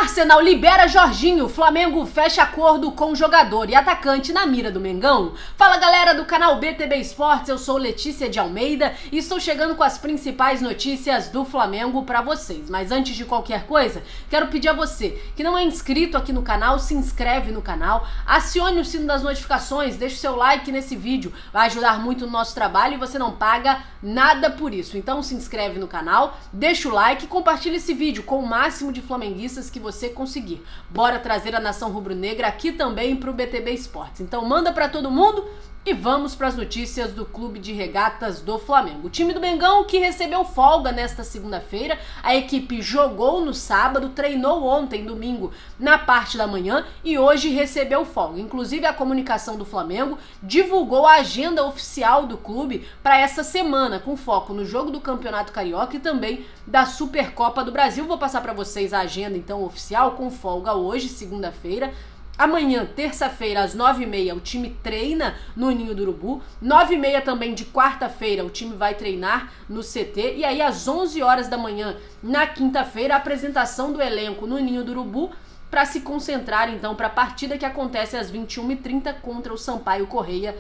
Arsenal libera Jorginho, Flamengo fecha acordo com jogador e atacante na mira do Mengão. Fala galera do canal BTB Esportes, eu sou Letícia de Almeida e estou chegando com as principais notícias do Flamengo para vocês. Mas antes de qualquer coisa, quero pedir a você que não é inscrito aqui no canal, se inscreve no canal, acione o sino das notificações, deixe seu like nesse vídeo, vai ajudar muito no nosso trabalho e você não paga nada por isso. Então se inscreve no canal, deixa o like e compartilha esse vídeo com o máximo de flamenguistas que você conseguir. Bora trazer a nação rubro-negra aqui também pro BTB Esportes. Então manda pra todo mundo e vamos para as notícias do Clube de Regatas do Flamengo. O time do Mengão que recebeu folga nesta segunda-feira, a equipe jogou no sábado, treinou ontem, domingo, na parte da manhã e hoje recebeu folga. Inclusive a comunicação do Flamengo divulgou a agenda oficial do clube para essa semana, com foco no jogo do Campeonato Carioca e também da Supercopa do Brasil. Vou passar para vocês a agenda então oficial, com folga hoje, segunda-feira. Amanhã, terça-feira, às 9h30, o time treina no Ninho do Urubu. 9h30 também de quarta-feira, o time vai treinar no CT. E aí, às 11 horas da manhã, na quinta-feira, a apresentação do elenco no Ninho do Urubu para se concentrar, então, para a partida que acontece às 21h30 contra o Sampaio Corrêa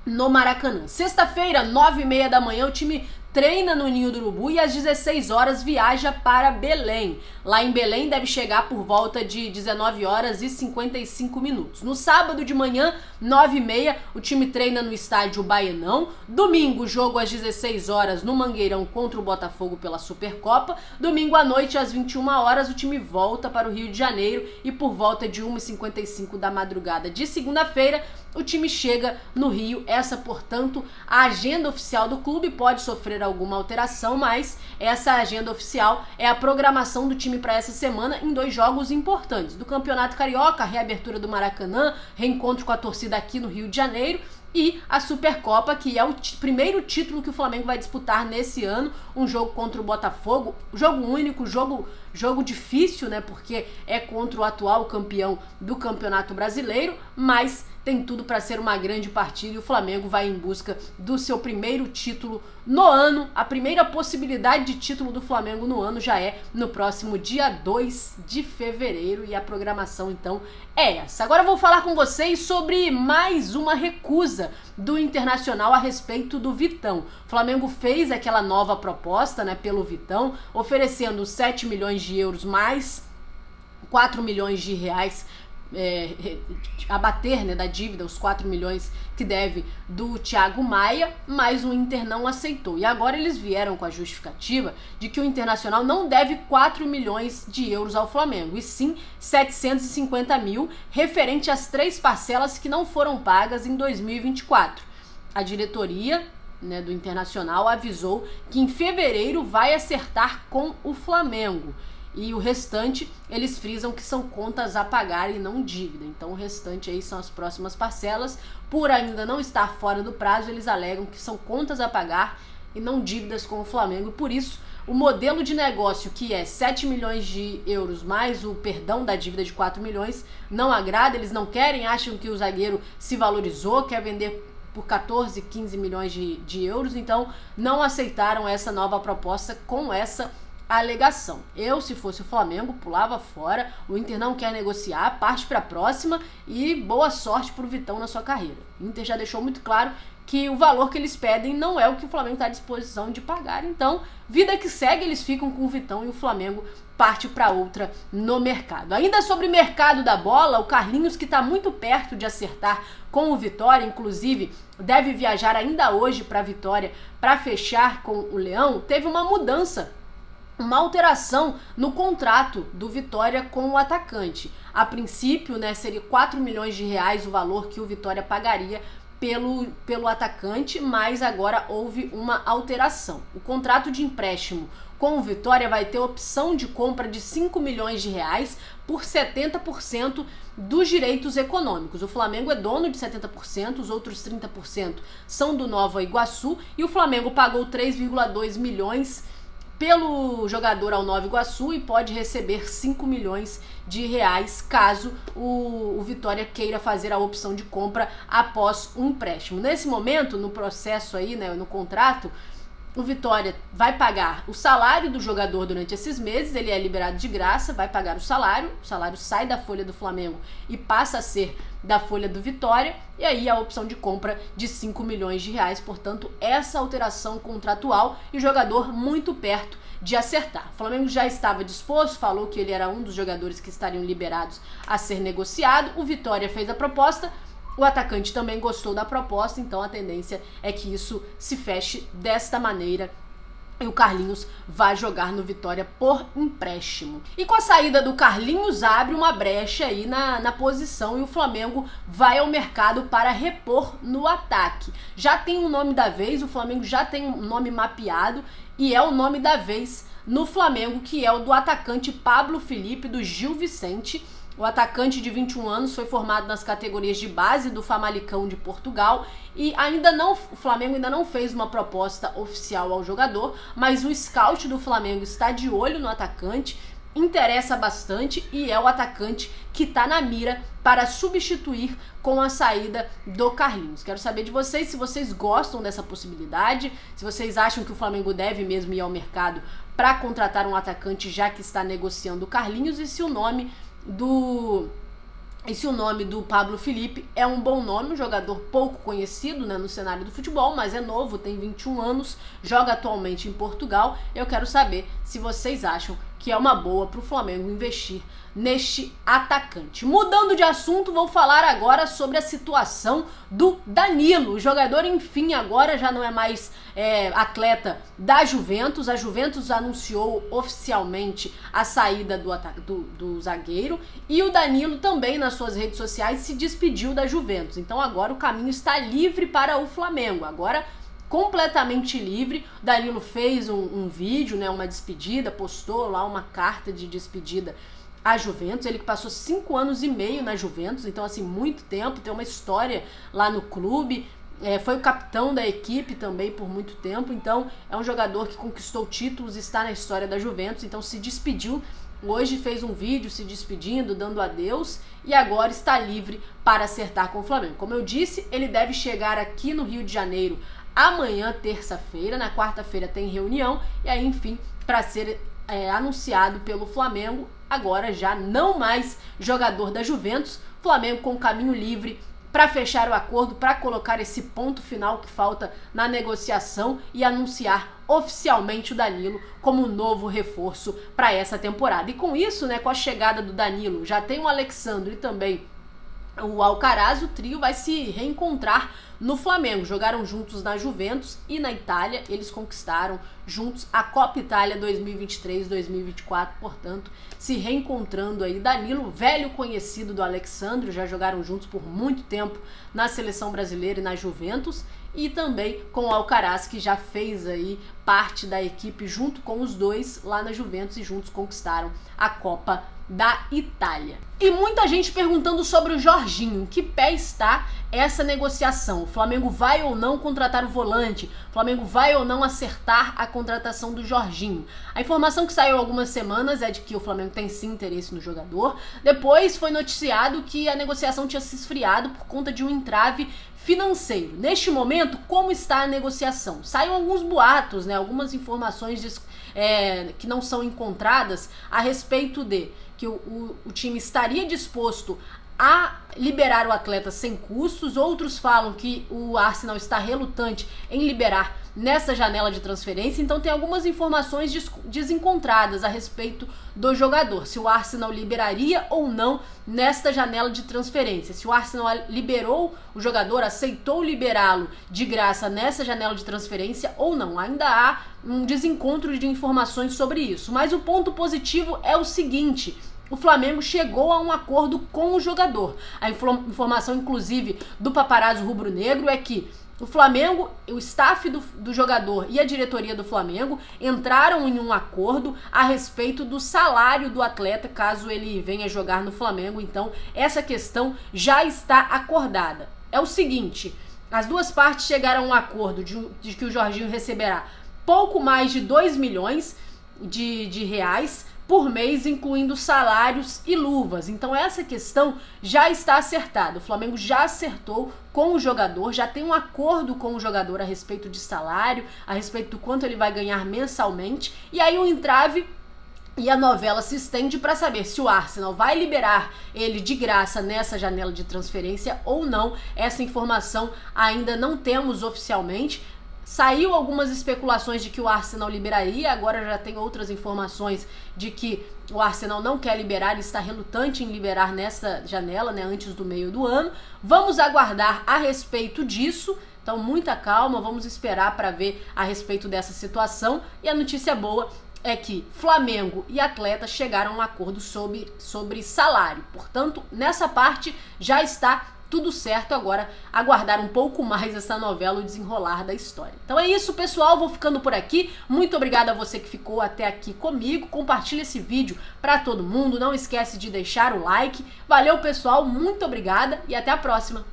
no Maracanã. Sexta-feira, 9h30 da manhã, o time treina no Ninho do Urubu e às 16 horas viaja para Belém. Lá em Belém deve chegar por volta de 19h55. No sábado de manhã, 9h30, o time treina no estádio Baenão. Domingo, jogo às 16 horas no Mangueirão contra o Botafogo pela Supercopa. Domingo à noite, às 21 horas, o time volta para o Rio de Janeiro e por volta de 1h55 da madrugada de segunda-feira, o time chega no Rio. Essa, portanto, a agenda oficial do clube. Pode sofrer alguma alteração, mas essa agenda oficial é a programação do time para essa semana em 2 jogos importantes. Do Campeonato Carioca, a reabertura do Maracanã, reencontro com a torcida aqui no Rio de Janeiro e a Supercopa, que é o primeiro título que o Flamengo vai disputar nesse ano, um jogo contra o Botafogo, jogo único, jogo difícil, né, porque é contra o atual campeão do Campeonato Brasileiro, mas tem tudo para ser uma grande partida e o Flamengo vai em busca do seu primeiro título no ano. A primeira possibilidade de título do Flamengo no ano já é no próximo dia 2 de fevereiro e a programação então é essa. Agora eu vou falar com vocês sobre mais uma recusa do Internacional a respeito do Vitão. O Flamengo fez aquela nova proposta, né, pelo Vitão, oferecendo 7 milhões de euros mais 4 milhões de reais abater, né, da dívida, os 4 milhões que deve do Thiago Maia, mas o Inter não aceitou. E agora eles vieram com a justificativa de que o Internacional não deve 4 milhões de euros ao Flamengo, e sim 750 mil, referente às 3 parcelas que não foram pagas em 2024. A diretoria, né, do Internacional avisou que em fevereiro vai acertar com o Flamengo. E o restante, eles frisam que são contas a pagar e não dívida. Então o restante aí são as próximas parcelas. Por ainda não estar fora do prazo, eles alegam que são contas a pagar e não dívidas com o Flamengo. Por isso, o modelo de negócio, que é 7 milhões de euros mais o perdão da dívida de 4 milhões, não agrada. Eles não querem, acham que o zagueiro se valorizou, quer vender por 14, 15 milhões de euros. Então não aceitaram essa nova proposta com essa alegação. Eu, se fosse o Flamengo, pulava fora. O Inter não quer negociar, parte para a próxima e boa sorte pro Vitão na sua carreira. O Inter já deixou muito claro que o valor que eles pedem não é o que o Flamengo está à disposição de pagar. Então, vida que segue, eles ficam com o Vitão e o Flamengo parte para outra no mercado. Ainda sobre o mercado da bola, o Carlinhos, que está muito perto de acertar com o Vitória, inclusive deve viajar ainda hoje para Vitória para fechar com o Leão, teve uma mudança, uma alteração no contrato do Vitória com o atacante. A princípio, né, seria 4 milhões de reais o valor que o Vitória pagaria pelo atacante, mas agora houve uma alteração. O contrato de empréstimo com o Vitória vai ter opção de compra de 5 milhões de reais por 70% dos direitos econômicos. O Flamengo é dono de 70%, os outros 30% são do Nova Iguaçu e o Flamengo pagou 3,2 milhões pelo jogador ao Nova Iguaçu e pode receber 5 milhões de reais caso o Vitória queira fazer a opção de compra após um empréstimo. Nesse momento, no processo aí, né, no contrato, o Vitória vai pagar o salário do jogador durante esses meses, ele é liberado de graça, vai pagar o salário sai da folha do Flamengo e passa a ser da folha do Vitória, e aí a opção de compra de 5 milhões de reais, portanto, essa alteração contratual e o jogador muito perto de acertar. O Flamengo já estava disposto, falou que ele era um dos jogadores que estariam liberados a ser negociado, o Vitória fez a proposta, o atacante também gostou da proposta, então a tendência é que isso se feche desta maneira e o Carlinhos vai jogar no Vitória por empréstimo. E com a saída do Carlinhos abre uma brecha aí na posição e o Flamengo vai ao mercado para repor no ataque. Já tem um nome da vez, o Flamengo já tem um nome mapeado e é o nome da vez no Flamengo, que é o do atacante Pablo Filipe, do Gil Vicente. O atacante de 21 anos foi formado nas categorias de base do Famalicão de Portugal e o Flamengo ainda não fez uma proposta oficial ao jogador, mas o scout do Flamengo está de olho no atacante, interessa bastante e é o atacante que está na mira para substituir com a saída do Carlinhos. Quero saber de vocês se vocês gostam dessa possibilidade, se vocês acham que o Flamengo deve mesmo ir ao mercado para contratar um atacante já que está negociando o Carlinhos e se o nome do Pablo Filipe é um bom nome, um jogador pouco conhecido, né, no cenário do futebol, mas é novo, tem 21 anos, joga atualmente em Portugal. Eu quero saber se vocês acham que é uma boa para o Flamengo investir neste atacante. Mudando de assunto, vou falar agora sobre a situação do Danilo. O jogador, enfim, agora já não é mais atleta da Juventus. A Juventus anunciou oficialmente a saída do zagueiro e o Danilo também nas suas redes sociais se despediu da Juventus. Então agora o caminho está livre para o Flamengo. Agora completamente livre. O Danilo fez um vídeo, né, uma despedida, postou lá uma carta de despedida à Juventus. Ele que passou 5 anos e meio na Juventus, então assim, muito tempo, tem uma história lá no clube, foi o capitão da equipe também por muito tempo, então é um jogador que conquistou títulos, está na história da Juventus, então se despediu. Hoje fez um vídeo se despedindo, dando adeus e agora está livre para acertar com o Flamengo. Como eu disse, ele deve chegar aqui no Rio de Janeiro amanhã, terça-feira. Na quarta-feira tem reunião e aí, enfim, para ser anunciado pelo Flamengo, agora já não mais jogador da Juventus. Flamengo com caminho livre para fechar o acordo, para colocar esse ponto final que falta na negociação e anunciar oficialmente o Danilo como novo reforço para essa temporada. E com isso, né, com a chegada do Danilo, já tem o Alexandre e também o Alcaraz, o trio vai se reencontrar no Flamengo. Jogaram juntos na Juventus e na Itália. Eles conquistaram juntos a Copa Itália 2023-2024, portanto, se reencontrando aí. Danilo, velho conhecido do Alexandre, já jogaram juntos por muito tempo na seleção brasileira e na Juventus, e também com o Alcaraz, que já fez aí parte da equipe junto com os dois lá na Juventus e juntos conquistaram a Copa da Itália. E muita gente perguntando sobre o Jorginho, em que pé está essa negociação? O Flamengo vai ou não contratar o volante? O Flamengo vai ou não acertar a contratação do Jorginho? A informação que saiu há algumas semanas é de que o Flamengo tem sim interesse no jogador. Depois foi noticiado que a negociação tinha se esfriado por conta de um entrave financeiro. Neste momento, como está a negociação? Saem alguns boatos, né, algumas informações que não são encontradas a respeito de que o time estaria disposto a liberar o atleta sem custos. Outros falam que o Arsenal está relutante em liberar nessa janela de transferência. Então tem algumas informações desencontradas a respeito do jogador, se o Arsenal liberaria ou não nesta janela de transferência. Se o Arsenal liberou o jogador, aceitou liberá-lo de graça nessa janela de transferência ou não. Ainda há um desencontro de informações sobre isso. Mas o ponto positivo é o seguinte: o Flamengo chegou a um acordo com o jogador. A informação, inclusive, do paparazzo rubro-negro é que o Flamengo, o staff do jogador e a diretoria do Flamengo entraram em um acordo a respeito do salário do atleta caso ele venha jogar no Flamengo. Então, essa questão já está acordada. É o seguinte: as duas partes chegaram a um acordo de que o Jorginho receberá pouco mais de 2 milhões de reais por mês, incluindo salários e luvas. Então essa questão já está acertada. O Flamengo já acertou com o jogador, já tem um acordo com o jogador a respeito de salário, a respeito do quanto ele vai ganhar mensalmente. E aí o entrave e a novela se estende para saber se o Arsenal vai liberar ele de graça nessa janela de transferência ou não. Essa informação ainda não temos oficialmente. Saiu algumas especulações de que o Arsenal liberaria, agora já tem outras informações de que o Arsenal não quer liberar, está relutante em liberar nessa janela, né, antes do meio do ano. Vamos aguardar a respeito disso, então muita calma, vamos esperar para ver a respeito dessa situação. E a notícia boa é que Flamengo e atleta chegaram a um acordo sobre salário, portanto, nessa parte já está tudo certo. Agora aguardar um pouco mais essa novela, o desenrolar da história. Então é isso, pessoal, vou ficando por aqui. Muito obrigada a você que ficou até aqui comigo. Compartilha esse vídeo para todo mundo, não esquece de deixar o like. Valeu, pessoal, muito obrigada e até a próxima.